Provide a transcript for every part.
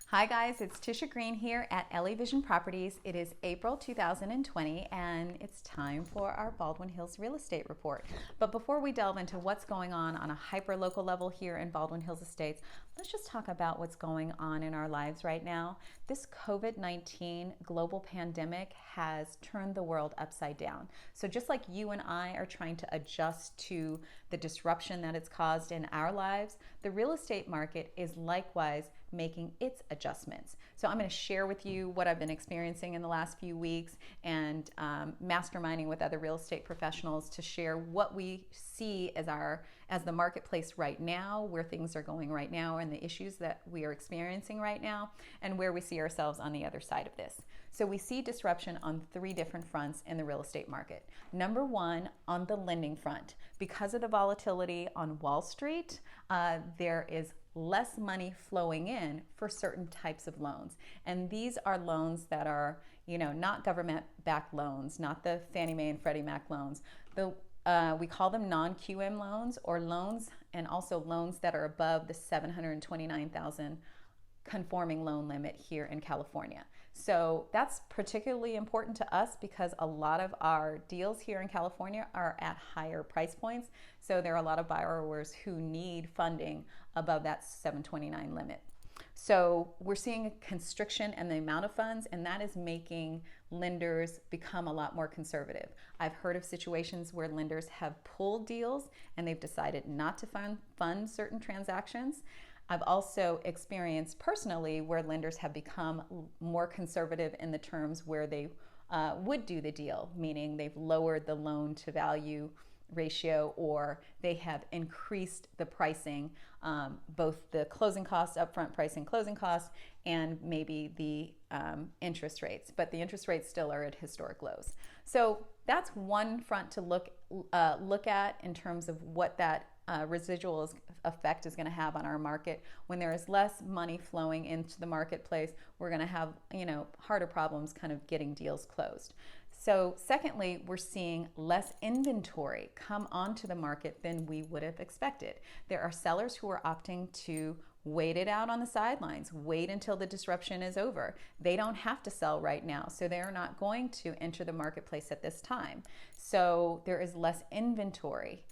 Hi guys, it's Tisha Green here at LA Vision Properties. It is April 2020 and it's time for our Baldwin Hills real estate report. But before we delve into what's going on a hyper-local level here in Baldwin Hills Estates, let's just talk about what's going on in our lives right now. This COVID-19 global pandemic has turned the world upside down. So just like you and I are trying to adjust to the disruption that it's caused in our lives, the real estate market is likewise making its adjustments. So I'm going to share with you what I've been experiencing in the last few weeks and masterminding with other real estate professionals to share what we see as the marketplace right now, where things are going right now and the issues that we are experiencing right now, and where we see ourselves on the other side of this. So we see disruption on three different fronts in the real estate market. Number one, on the lending front. Because of the volatility on Wall Street, there is less money flowing in for certain types of loans. And these are loans that are, not government-backed loans, not the Fannie Mae and Freddie Mac loans. We call them non-QM loans, or loans, and also loans that are above the $729,000 conforming loan limit here in California. So that's particularly important to us because a lot of our deals here in California are at higher price points. So there are a lot of borrowers who need funding above that 729 limit. So we're seeing a constriction in the amount of funds, and that is making lenders become a lot more conservative. I've heard of situations where lenders have pulled deals and they've decided not to fund certain transactions. I've also experienced personally where lenders have become more conservative in the terms where they would do the deal, meaning they've lowered the loan to value ratio, or they have increased the pricing, both the closing costs, upfront pricing, closing costs, and maybe the interest rates. But the interest rates still are at historic lows. So that's one front to look at in terms of what that residual effect is going to have on our market. When there is less money flowing into the marketplace, we're going to have harder problems kind of getting deals closed. So secondly, we're seeing less inventory come onto the market than we would have expected. There are sellers who are opting to wait it out on the sidelines, wait until the disruption is over. They don't have to sell right now, so they're not going to enter the marketplace at this time. So there is less inventory.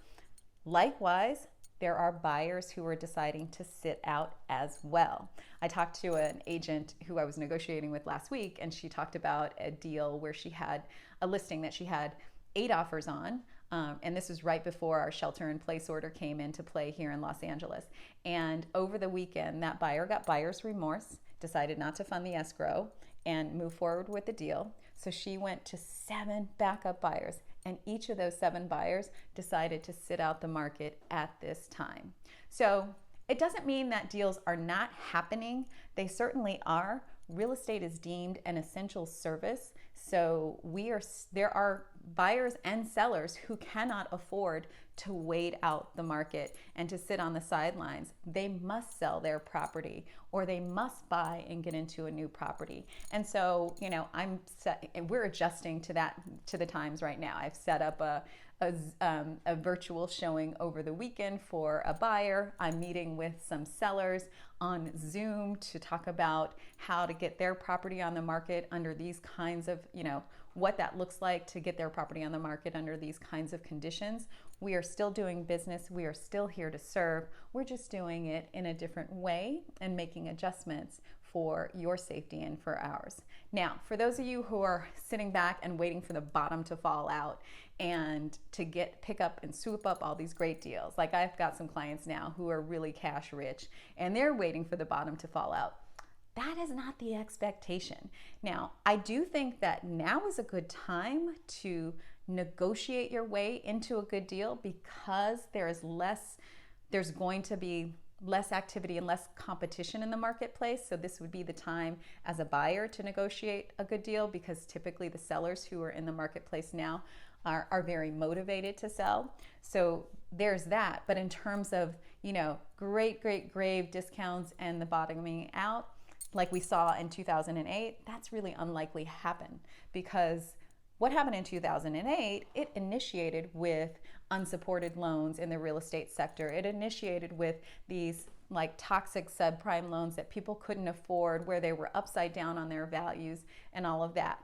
Likewise, there are buyers who are deciding to sit out as well. I talked to an agent who I was negotiating with last week, and she talked about a deal where she had a listing that she had 8 offers on, and this was right before our shelter-in-place order came into play here in Los Angeles. And over the weekend, that buyer got buyer's remorse, decided not to fund the escrow, and move forward with the deal. So she went to 7 backup buyers, and each of those 7 buyers decided to sit out the market at this time. So it doesn't mean that deals are not happening. They certainly are. Real estate is deemed an essential service. So there are buyers and sellers who cannot afford to wait out the market and to sit on the sidelines. They must sell their property, or they must buy and get into a new property. And so, we're adjusting to the times right now. I've set up a virtual showing over the weekend for a buyer. I'm meeting with some sellers on Zoom to talk about how to get their property on the market under these kinds of, what that looks like to get their property on the market under these kinds of conditions. We are still doing business. We are still here to serve. We're just doing it in a different way and making adjustments for your safety and for ours. Now, for those of you who are sitting back and waiting for the bottom to fall out and to pick up and swoop up all these great deals, like I've got some clients now who are really cash rich and they're waiting for the bottom to fall out. That is not the expectation. Now, I do think that now is a good time to negotiate your way into a good deal because there's going to be less activity and less competition in the marketplace. So this would be the time as a buyer to negotiate a good deal, because typically the sellers who are in the marketplace now are very motivated to sell. So there's that. But in terms of, great grave discounts and the bottoming out, like we saw in 2008, that's really unlikely to happen, because what happened in 2008, it initiated with unsupported loans in the real estate sector. It initiated with these like toxic subprime loans that people couldn't afford, where they were upside down on their values and all of that.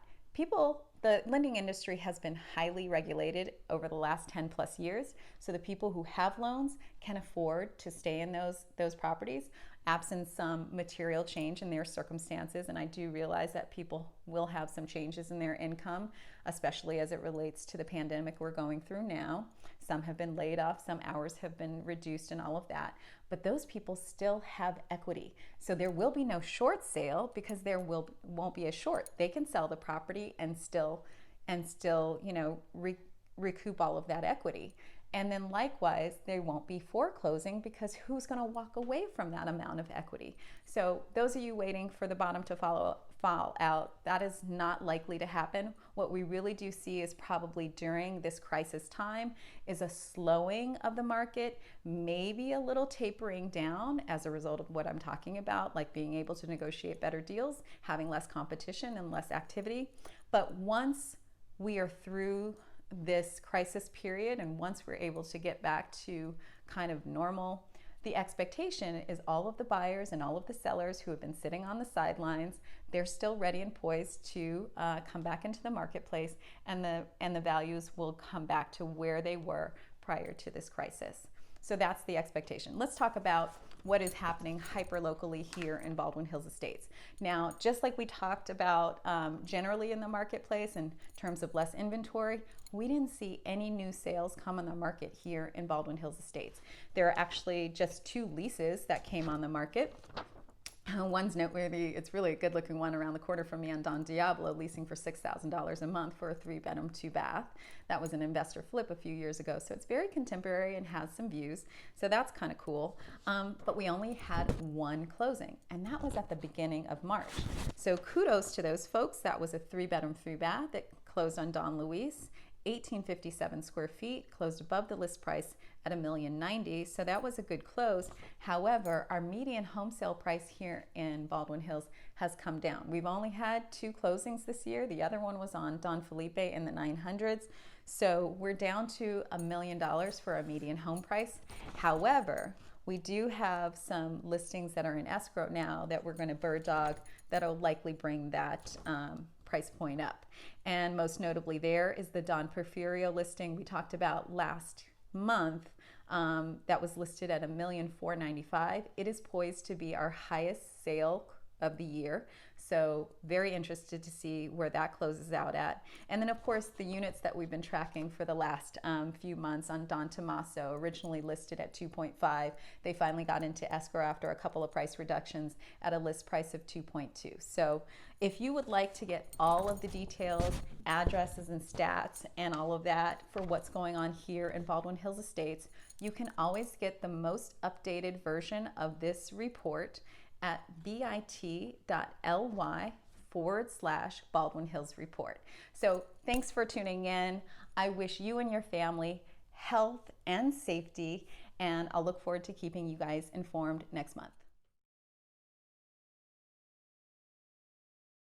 The lending industry has been highly regulated over the last 10 plus years. So the people who have loans can afford to stay in those properties, absent some material change in their circumstances. And I do realize that people will have some changes in their income, especially as it relates to the pandemic we're going through now. Some have been laid off, some hours have been reduced, and all of that. But those people still have equity. So there will be no short sale because there won't be a short. They can sell the property and still recoup all of that equity. And then likewise, they won't be foreclosing because who's going to walk away from that amount of equity? So those of you waiting for the bottom to fall out, that is not likely to happen. What we really do see is probably during this crisis time is a slowing of the market, maybe a little tapering down as a result of what I'm talking about, like being able to negotiate better deals, having less competition and less activity. But once we are through this crisis period, and once we're able to get back to kind of normal, the expectation is all of the buyers and all of the sellers who have been sitting on the sidelines, they're still ready and poised to come back into the marketplace, and the values will come back to where they were prior to this crisis. So that's the expectation. Let's talk about what is happening hyper-locally here in Baldwin Hills Estates. Now, just like we talked about generally in the marketplace in terms of less inventory, we didn't see any new sales come on the market here in Baldwin Hills Estates. There are actually just 2 leases that came on the market. One's noteworthy. It's really a good looking one around the corner from me on Don Diablo, leasing for $6,000 a month for a 3-bedroom, 2-bath. That was an investor flip a few years ago. So it's very contemporary and has some views. So that's kind of cool. But we only had 1 closing, and that was at the beginning of March. So kudos to those folks. That was a 3-bedroom, 3-bath that closed on Don Luis. 1,857 square feet, closed above the list price at $1,090,000. So that was a good close. However, our median home sale price here in Baldwin Hills has come down. We've only had 2 closings this year. The other one was on Don Felipe in the 900s. So we're down to $1 million for a median home price. However, we do have some listings that are in escrow now that we're going to bird dog that'll likely bring that price point up. And most notably there is the Don Porfirio listing we talked about last month that was listed at $1,495,000. It is poised to be our highest sale of the year. So very interested to see where that closes out at. And then of course the units that we've been tracking for the last few months on Don Tomaso, originally listed at 2.5. They finally got into escrow after a couple of price reductions at a list price of 2.2. So if you would like to get all of the details, addresses and stats and all of that for what's going on here in Baldwin Hills Estates, you can always get the most updated version of this report at bit.ly/Baldwin Hills Report. So thanks for tuning in. I wish you and your family health and safety, and I'll look forward to keeping you guys informed next month.